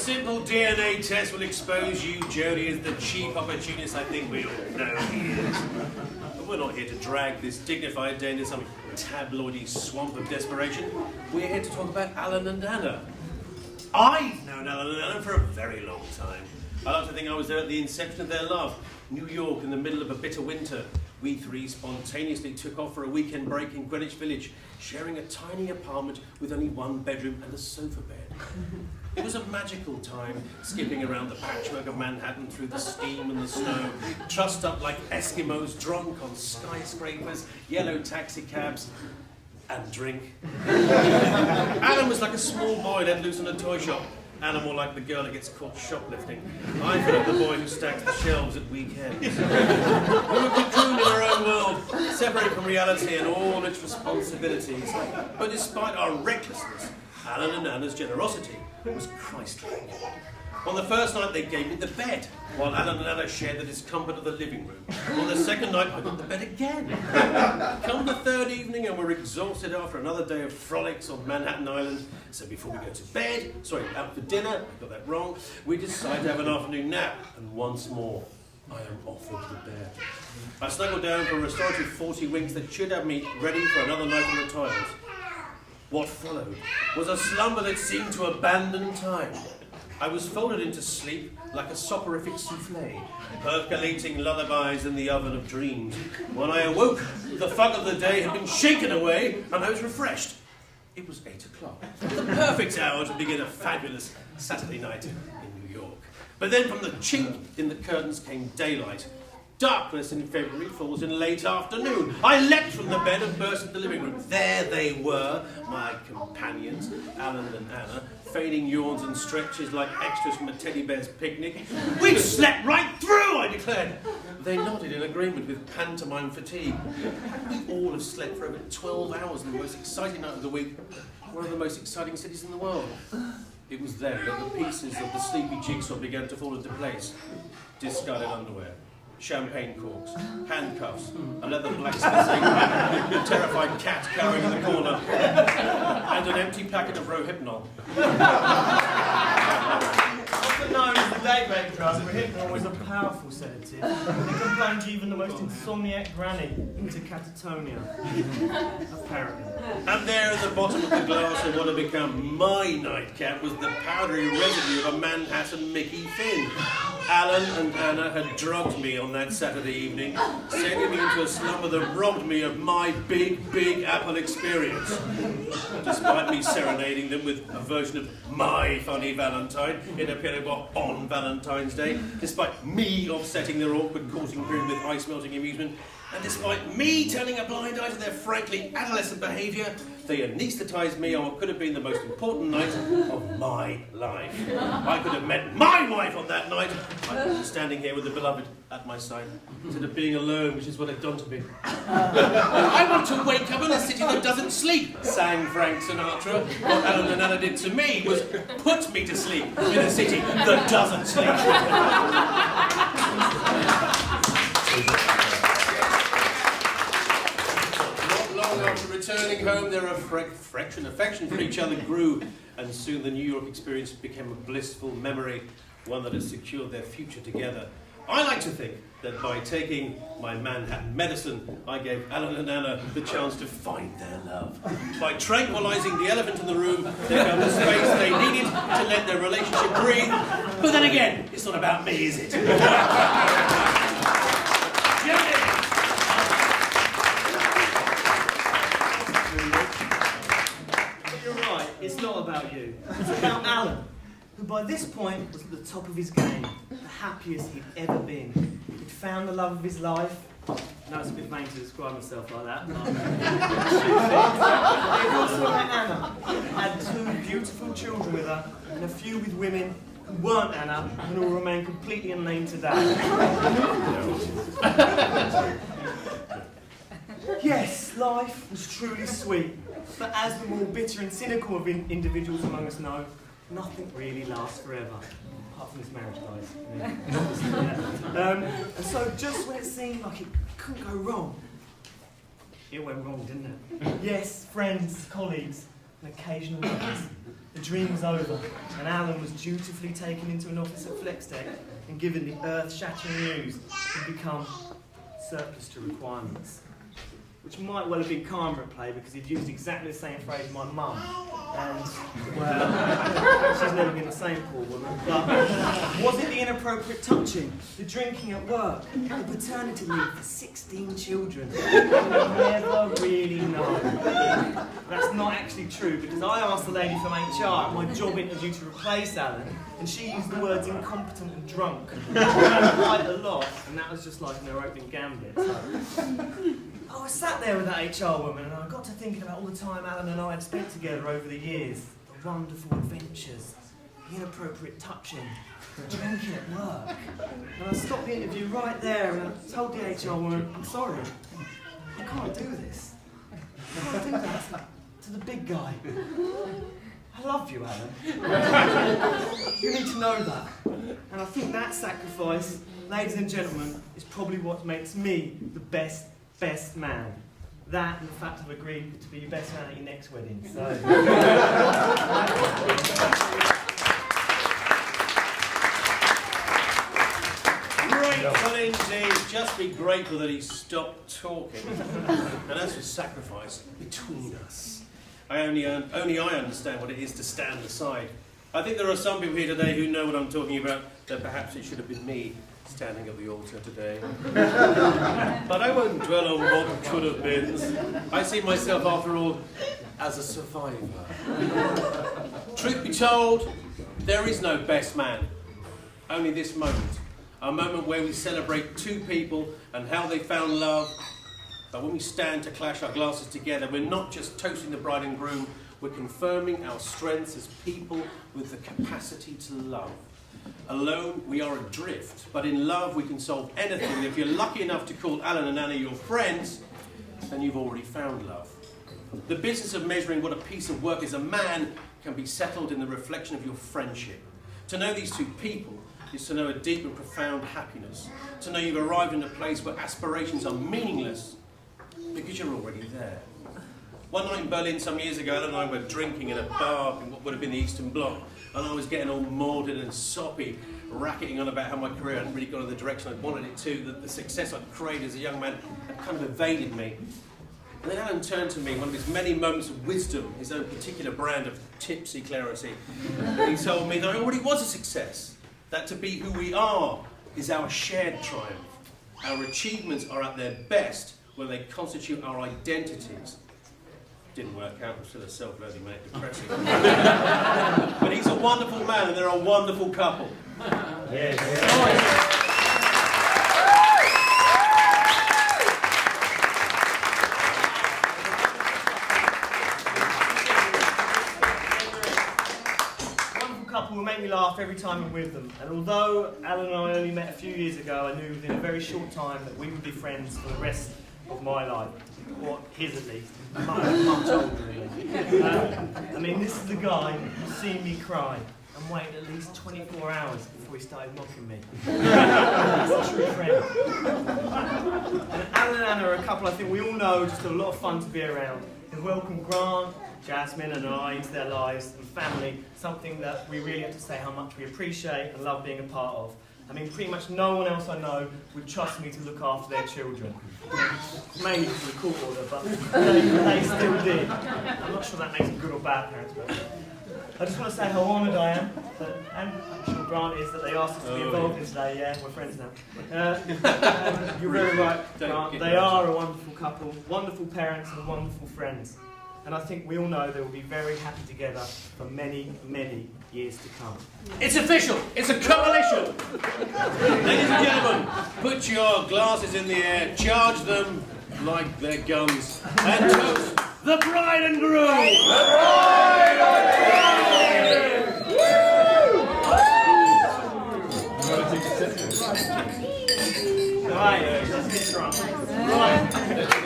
simple DNA test will expose you, Jody, as the cheap opportunist I think we all know he is. But we're not here to drag this dignified day into some tabloidy swamp of desperation. We're here to talk about Alan and Anna. I've known Alan and Anna for a very long time. I like to think I was there at the inception of their love. New York in the middle of a bitter winter. We three spontaneously took off for a weekend break in Greenwich Village, sharing a tiny apartment with only one bedroom and a sofa bed. It was a magical time, skipping around the patchwork of Manhattan through the steam and the snow, trussed up like Eskimos, drunk on skyscrapers, yellow taxi cabs, and drink. Alan was like a small boy let loose in a toy shop. Anna more like the girl that gets caught shoplifting. I felt the boy who stacks the shelves at weekends. We were cocooned in our own world, separated from reality and all its responsibilities. But despite our recklessness, Alan and Anna's generosity was Christ-like. On the first night, they gave me the bed, while Alan and Anna shared the discomfort of the living room. On the second night, I got the bed again. Come the third evening, and we're exhausted after another day of frolics on Manhattan Island. So before we go to bed, out for dinner, I got that wrong, we decide to have an afternoon nap. And once more, I am offered the bed. I snuggled down for a restorative 40 winks that should have me ready for another night on the tiles. What followed was a slumber that seemed to abandon time. I was folded into sleep like a soporific souffle, percolating lullabies in the oven of dreams. When I awoke, the fog of the day had been shaken away, and I was refreshed. It was 8 o'clock, the perfect hour to begin a fabulous Saturday night in New York. But then from the chink in the curtains came daylight. Darkness in February falls in late afternoon. I leapt from the bed and burst into the living room. There they were, my companions, Alan and Anna, feigning yawns and stretches like extras from a teddy bear's picnic. "We've slept right through," I declared. They nodded in agreement with pantomime fatigue. We all have slept for over 12 hours in the most exciting night of the week, one of the most exciting cities in the world. It was then that the pieces of the sleepy jigsaw began to fall into place. Discarded underwear, champagne corks, handcuffs, a leather blacksmith's apron, a terrified cat cowering in the corner, and an empty packet of Rohypnol. Often known as the daybreak drug, Rohypnol was a powerful sedative. It can plunge even the most insomniac granny into catatonia, apparently. And there at the bottom of the glass of what had become my nightcap was the powdery residue of a Manhattan Mickey Finn. Alan and Anna had drugged me on that Saturday evening, sending me into a slumber that robbed me of my big apple experience. Despite me serenading them with a version of My Funny Valentine in a piano bar on Valentine's Day, despite me offsetting their awkward courting period with ice-melting amusement, and despite me turning a blind eye to their frankly adolescent behaviour, they anaesthetised me on what could have been the most important night of my life. I could have met my wife on that night. I could be standing here with the beloved at my side, instead of being alone, which is what they've done to me. I want to wake up in a city that doesn't sleep, sang Frank Sinatra. What Alan and Anna did to me was put me to sleep in a city that doesn't sleep. After returning home, their affection for each other grew, and soon the New York experience became a blissful memory, one that has secured their future together. I like to think that by taking my Manhattan medicine, I gave Alan and Anna the chance to find their love. By tranquilizing the elephant in the room, they found the space they needed to let their relationship breathe. But then again, it's not about me, is it? It's not about you. It's about Alan, who by this point was at the top of his game, the happiest he'd ever been. He'd found the love of his life. No, it's a bit vain to describe myself like that. He also met Anna, had 2 beautiful children with her, and a few with women who weren't Anna, and who will remain completely unnamed today. Yes, life was truly sweet. But as the more bitter and cynical of individuals among us know, nothing really lasts forever. Apart from this marriage, guys. And so just when it seemed like it couldn't go wrong, it went wrong, didn't it? Yes, friends, colleagues, and occasional lovers. The dream was over, and Alan was dutifully taken into an office at FlexTech and given the earth-shattering news he'd become surplus to requirements. Which might well have been karma at play, because he'd used exactly the same phrase my mum. And, well, she's never been the same, poor woman. But was it the inappropriate touching, the drinking at work, the paternity leave for 16 children? We'll never really know. That's not actually true, because I asked the lady from HR at my job interview to replace Alan, and she used the words incompetent and drunk quite a lot, and that was just like an opening gambit. So. I was sat there with that HR woman, and I got to thinking about all the time Alan and I had spent together over the years, the wonderful adventures, the inappropriate touching, the drinking at work. And I stopped the interview right there, and I told the HR woman, I'm sorry, I can't do this. I can't do that to the big guy. I love you, Alan. You need to know that. And I think that sacrifice, ladies and gentlemen, is probably what makes me the best man. That and the fact I've agreed to be your best man at your next wedding. So. Grateful indeed. Just be grateful that he stopped talking. And as for sacrifice, between us, only I understand what it is to stand aside. I think there are some people here today who know what I'm talking about, that perhaps it should have been me standing at the altar today. But I won't dwell on what could have been. I see myself, after all, as a survivor. Truth be told, there is no best man. Only this moment. A moment where we celebrate two people and how they found love. But when we stand to clash our glasses together, we're not just toasting the bride and groom, we're confirming our strengths as people with the capacity to love. Alone, we are adrift, but in love, we can solve anything. And if you're lucky enough to call Alan and Anna your friends, then you've already found love. The business of measuring what a piece of work is a man can be settled in the reflection of your friendship. To know these two people is to know a deep and profound happiness. To know you've arrived in a place where aspirations are meaningless because you're already there. One night in Berlin some years ago, Alan and I were drinking in a bar in what would have been the Eastern Bloc, and I was getting all maudlin and soppy, racketing on about how my career hadn't really gone in the direction I wanted it to, that the success I'd created as a young man had kind of evaded me. And then Alan turned to me, one of his many moments of wisdom, his own particular brand of tipsy clarity, and he told me that I already was a success, that to be who we are is our shared triumph. Our achievements are at their best when they constitute our identities. Didn't work out, I'm still a self-loathing mate, depressing. But he's a wonderful man and they're a wonderful couple. Yes. Wonderful couple will make me laugh every time I'm with them. And although Alan and I only met a few years ago, I knew within a very short time that we would be friends for the rest of my life. Or his at least. Much older really. I mean, this is the guy who's seen me cry and wait at least 24 hours before he started mocking me. That's a true friend. And Alan and Anna are a couple I think we all know, just a lot of fun to be around. They welcome Grant, Jasmine and I into their lives and family, something that we really have to say how much we appreciate and love being a part of. I mean, pretty much no one else I know would trust me to look after their children. Mainly because of the court order, but they still did. I'm not sure that makes them good or bad parents, but I just want to say how honoured I am, and I'm sure Grant is, that they asked us to be involved in today. Yeah, we're friends now. You're very right, Grant. They are a wonderful couple, wonderful parents and wonderful friends. And I think we all know they will be very happy together for many, many years to come. It's official! It's a coalition! Ladies and gentlemen, put your glasses in the air, charge them like they're guns, and toast the bride and groom! The bride and groom! Right, let's get drunk. Right.